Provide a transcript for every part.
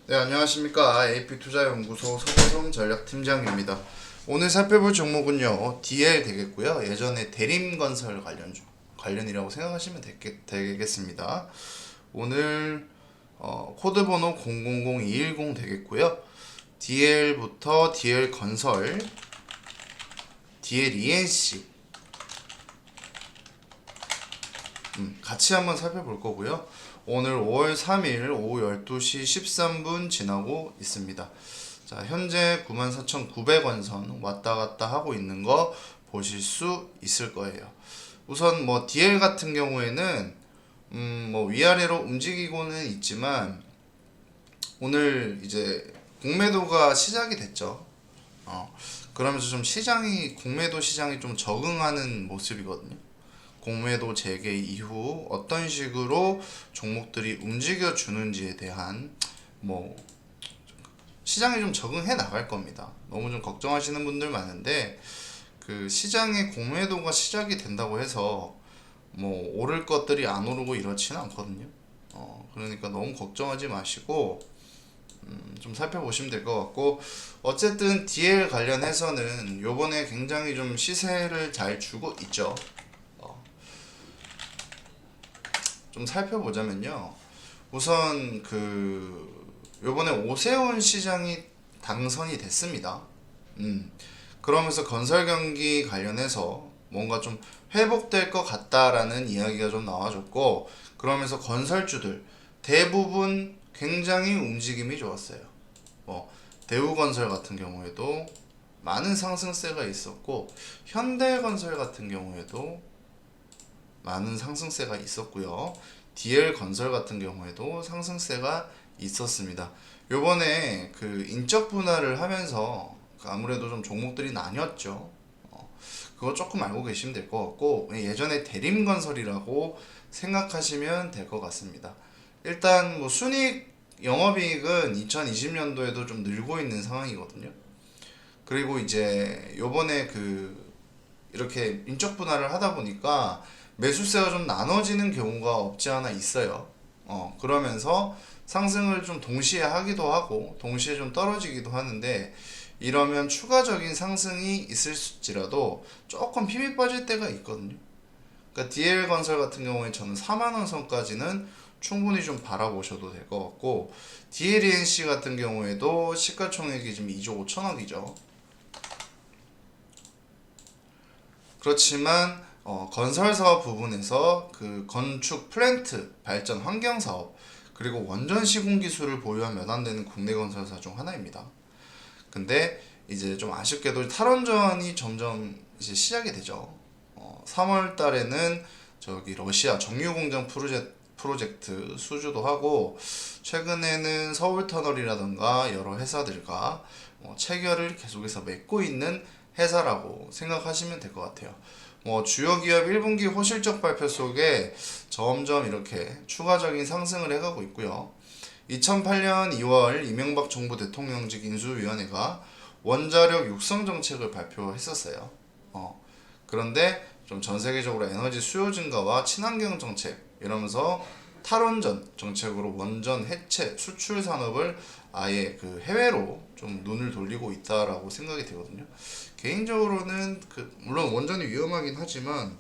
네, 안녕하십니까. AP투자연구소 서보성 전략팀장입니다. 오늘 살펴볼 종목은요, DL 되겠고요. 예전에 대림건설 관련이라고 생각하시면 되겠습니다. 오늘 코드 번호 000210 되겠고요. DL부터 DL건설, DLENC 같이 한번 살펴볼 거고요. 오늘 5월 3일 오후 12시 13분 지나고 있습니다. 자, 현재 94,900원 선 왔다 갔다 하고 있는 거 보실 수 있을 거예요. 우선 뭐 DL 같은 경우에는 뭐 위아래로 움직이고는 있지만 오늘 이제 공매도가 시작이 됐죠. 그러면서 좀 공매도 시장이 좀 적응하는 모습이거든요. 공매도 재개 이후 어떤 식으로 종목들이 움직여 주는지에 대한 뭐 시장이 좀 적응해 나갈 겁니다. 너무 좀 걱정하시는 분들 많은데 그 시장의 공매도가 시작이 된다고 해서 뭐 오를 것들이 안 오르고 이렇지는 않거든요. 그러니까 너무 걱정하지 마시고 좀 살펴보시면 될 것 같고, 어쨌든 DL 관련해서는 요번에 굉장히 좀 시세를 잘 주고 있죠. 좀 살펴보자면요. 우선 요번에 오세훈 시장이 당선이 됐습니다. 그러면서 건설 경기 관련해서 뭔가 좀 회복될 것 같다라는 이야기가 좀 나와줬고, 그러면서 건설주들 대부분 굉장히 움직임이 좋았어요. 대우건설 같은 경우에도 많은 상승세가 있었고, 현대건설 같은 경우에도 많은 상승세가 있었고요. DL건설 같은 경우에도 상승세가 있었습니다. 요번에 인적 분할을 하면서 아무래도 좀 종목들이 나뉘었죠. 그거 조금 알고 계시면 될 것 같고, 예전에 대림건설이라고 생각하시면 될 것 같습니다. 일단 뭐 순이익 영업이익은 2020년도에도 좀 늘고 있는 상황이거든요. 그리고 이제 요번에 이렇게 인적 분할을 하다 보니까 매수세가 좀 나눠지는 경우가 없지 않아 있어요. 그러면서 상승을 좀 동시에 하기도 하고 동시에 좀 떨어지기도 하는데, 이러면 추가적인 상승이 있을지라도 조금 힘이 빠질 때가 있거든요. 그러니까 DL건설 같은 경우에 저는 4만원 선까지는 충분히 좀 바라보셔도 될 것 같고, DLENC 같은 경우에도 시가총액이 지금 2조 5천억이죠. 그렇지만 건설 사업 부분에서 건축 플랜트 발전 환경 사업 그리고 원전 시공 기술을 보유한 몇 안 되는 국내 건설사 중 하나입니다. 근데 이제 좀 아쉽게도 탈원전이 점점 이제 시작이 되죠. 3월 달에는 저기 러시아 정유 공장 프로젝트 수주도 하고, 최근에는 서울 터널이라든가 여러 회사들과 체결을 계속해서 맺고 있는 회사라고 생각하시면 될 것 같아요. 주요 기업 1분기 호실적 발표 속에 점점 이렇게 추가적인 상승을 해가고 있고요. 2008년 2월 이명박 정부 대통령직 인수위원회가 원자력 육성 정책을 발표했었어요. 그런데 좀 전 세계적으로 에너지 수요 증가와 친환경 정책 이러면서 탈원전 정책으로 원전 해체 수출 산업을 아예 해외로 좀 눈을 돌리고 있다라고 생각이 되거든요. 개인적으로는 물론 원전이 위험하긴 하지만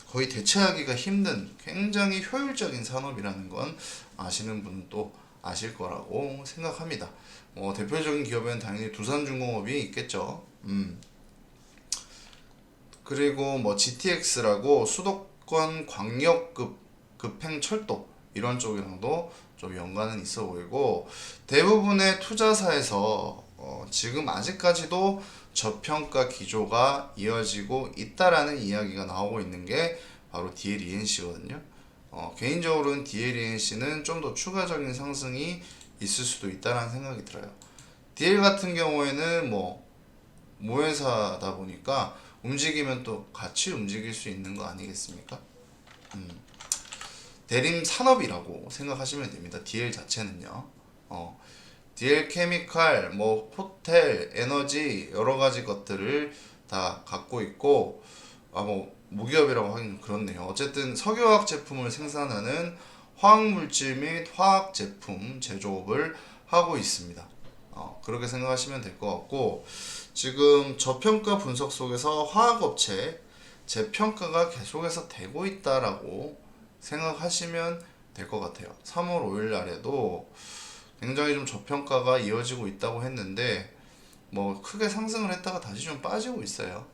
거의 대체하기가 힘든 굉장히 효율적인 산업이라는 건 아시는 분도 아실 거라고 생각합니다. 대표적인 기업에는 당연히 두산중공업이 있겠죠. 그리고 뭐 GTX라고 수도권 광역급 급행철도 이런 쪽이랑도 좀 연관은 있어 보이고, 대부분의 투자사에서 지금 아직까지도 저평가 기조가 이어지고 있다라는 이야기가 나오고 있는 게 바로 DLENC거든요. 개인적으로는 DLENC는 좀 더 추가적인 상승이 있을 수도 있다라는 생각이 들어요. DL 같은 경우에는 모회사다 보니까 움직이면 또 같이 움직일 수 있는 거 아니겠습니까? 대림 산업이라고 생각하시면 됩니다. DL 자체는요. DL 케미칼, 호텔, 에너지 여러 가지 것들을 다 갖고 있고, 무기업이라고 하긴 그렇네요. 어쨌든 석유화학 제품을 생산하는 화학물질 및 화학제품 제조업을 하고 있습니다. 그렇게 생각하시면 될 것 같고, 지금 저평가 분석 속에서 화학업체 재평가가 계속해서 되고 있다라고 생각하시면 될 것 같아요. 3월 5일 날에도 굉장히 좀 저평가가 이어지고 있다고 했는데 뭐 크게 상승을 했다가 다시 좀 빠지고 있어요.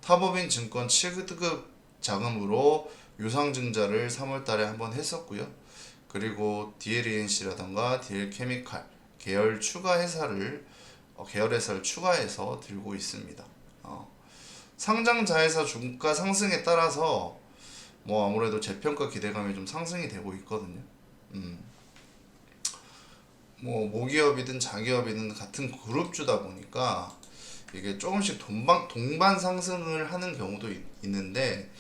타법인 증권 7급 자금으로 유상증자를 3월 달에 한번 했었고요. 그리고 DLENC라던가 DL케미칼 계열 추가 회사를 계열 회사를 추가해서 들고 있습니다. 상장 자회사 주가 상승에 따라서 뭐 아무래도 재평가 기대감이 좀 상승이 되고 있거든요. 뭐 모기업이든 자기업이든 같은 그룹주다 보니까 이게 조금씩 동반 상승을 하는 경우도 있는데,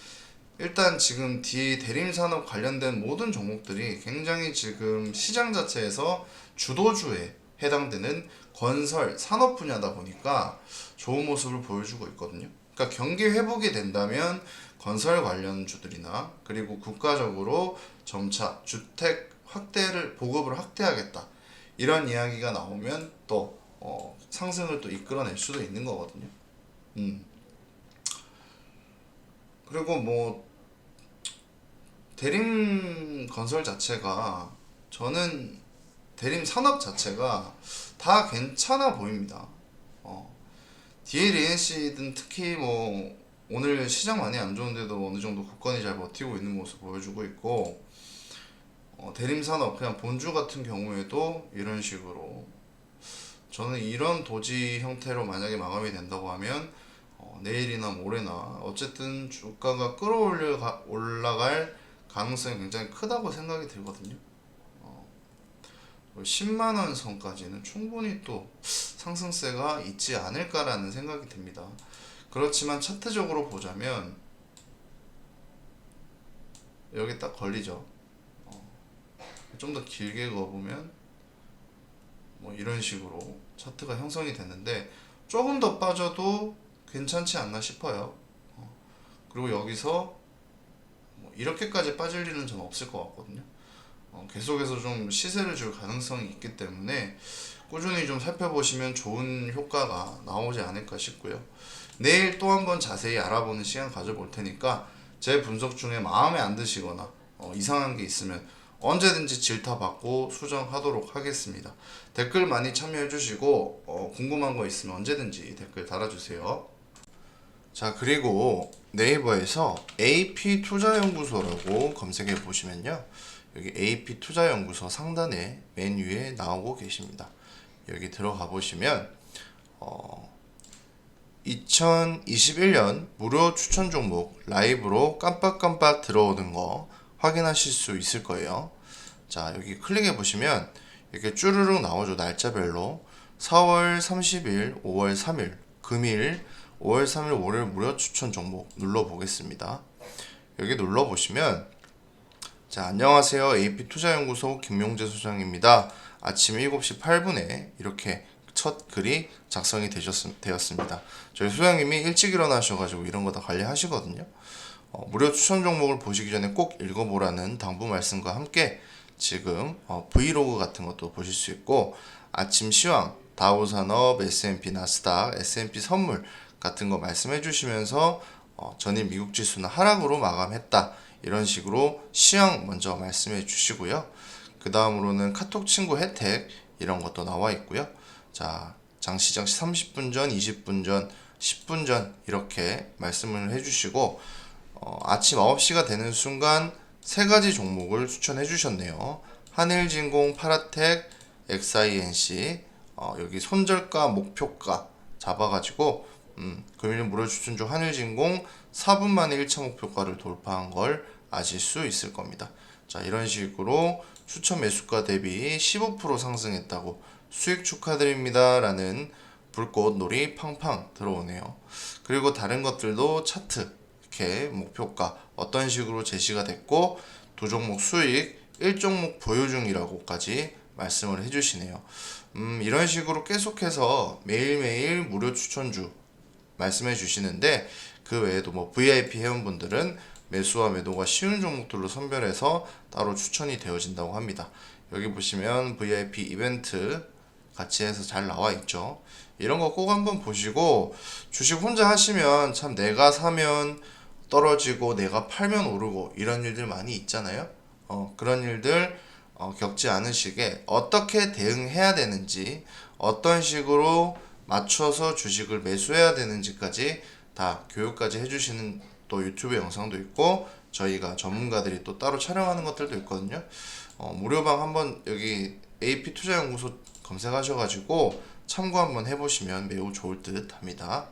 일단 지금 대림산업 관련된 모든 종목들이 굉장히 지금 시장 자체에서 주도주에 해당되는 건설, 산업 분야다 보니까 좋은 모습을 보여주고 있거든요. 그러니까 경기 회복이 된다면 건설 관련주들이나 그리고 국가적으로 점차 주택 보급을 확대하겠다, 이런 이야기가 나오면 또 상승을 또 이끌어낼 수도 있는 거거든요. 그리고 뭐 대림 건설 자체가, 저는 대림 산업 자체가 다 괜찮아 보입니다. DLENC든 특히 뭐 오늘 시장 많이 안 좋은데도 어느 정도 국건이 잘 버티고 있는 모습 보여주고 있고, 대림 산업 그냥 본주 같은 경우에도 이런 식으로, 저는 이런 도지 형태로 만약에 마감이 된다고 하면 내일이나 모레나 어쨌든 주가가 올라갈 가능성이 굉장히 크다고 생각이 들거든요. 10만원 선까지는 충분히 또 상승세가 있지 않을까라는 생각이 듭니다. 그렇지만 차트적으로 보자면 여기 딱 걸리죠. 좀 더 길게 그어보면 뭐 이런 식으로 차트가 형성이 되는데, 조금 더 빠져도 괜찮지 않나 싶어요. 그리고 여기서 뭐 이렇게까지 빠질 일은 전 없을 것 같거든요. 계속해서 좀 시세를 줄 가능성이 있기 때문에 꾸준히 좀 살펴보시면 좋은 효과가 나오지 않을까 싶고요. 내일 또 한번 자세히 알아보는 시간 가져볼 테니까 제 분석 중에 마음에 안 드시거나 이상한 게 있으면 언제든지 질타받고 수정하도록 하겠습니다. 댓글 많이 참여해 주시고 궁금한 거 있으면 언제든지 댓글 달아주세요. 자, 그리고 네이버에서 AP투자연구소라고 검색해 보시면요, 여기 AP투자연구소 상단에 메뉴에 나오고 계십니다. 여기 들어가 보시면 2021년 무료 추천 종목 라이브로 깜빡깜빡 들어오는 거 확인하실 수 있을 거예요. 자, 여기 클릭해 보시면 이렇게 쭈르륵 나오죠. 날짜별로 4월 30일, 5월 3일, 금일, 5월 3일, 월요일 무료 추천 종목 눌러 보겠습니다. 여기 눌러 보시면, 자, 안녕하세요. AP투자연구소 김용재 소장입니다. 아침 7시 8분에 이렇게 첫 글이 작성이 되었습니다. 저희 소장님이 일찍 일어나셔가지고 이런 거 다 관리하시거든요. 무료 추천 종목을 보시기 전에 꼭 읽어보라는 당부 말씀과 함께 지금 브이로그 같은 것도 보실 수 있고, 아침 시황, 다우산업, S&P 나스닥, S&P 선물 같은 거 말씀해 주시면서 전일 미국 지수는 하락으로 마감했다, 이런 식으로 시황 먼저 말씀해 주시고요. 그 다음으로는 카톡 친구 혜택 이런 것도 나와 있고요. 자, 장시장 30분 전, 20분 전, 10분 전 이렇게 말씀을 해주시고, 아침 9시가 되는 순간 세 가지 종목을 추천해 주셨네요. 한일진공, 파라텍, XINC, 여기 손절가, 목표가 잡아가지고 금일 무료 추천 중 한일진공 4분 만에 1차 목표가를 돌파한 걸 아실 수 있을 겁니다. 자, 이런 식으로 추천 매수가 대비 15% 상승했다고 수익 축하드립니다 라는 불꽃놀이 팡팡 들어오네요. 그리고 다른 것들도 차트, 이렇게 목표가 어떤 식으로 제시가 됐고, 두 종목 수익, 1종목 보유 중이라고까지 말씀을 해주시네요. 이런 식으로 계속해서 매일매일 무료 추천주 말씀해 주시는데, 그 외에도 뭐 VIP 회원분들은 매수와 매도가 쉬운 종목들로 선별해서 따로 추천이 되어진다고 합니다. 여기 보시면 VIP 이벤트 같이 해서 잘 나와 있죠. 이런 거 꼭 한번 보시고, 주식 혼자 하시면 참 내가 사면 떨어지고 내가 팔면 오르고 이런 일들 많이 있잖아요. 그런 일들 겪지 않으시게 어떻게 대응해야 되는지, 어떤 식으로 맞춰서 주식을 매수해야 되는지까지 다 교육까지 해주시는 또 유튜브 영상도 있고, 저희가 전문가들이 또 따로 촬영하는 것들도 있거든요. 무료방 한번 여기 AP 투자연구소 검색하셔가지고 참고 한번 해보시면 매우 좋을 듯 합니다.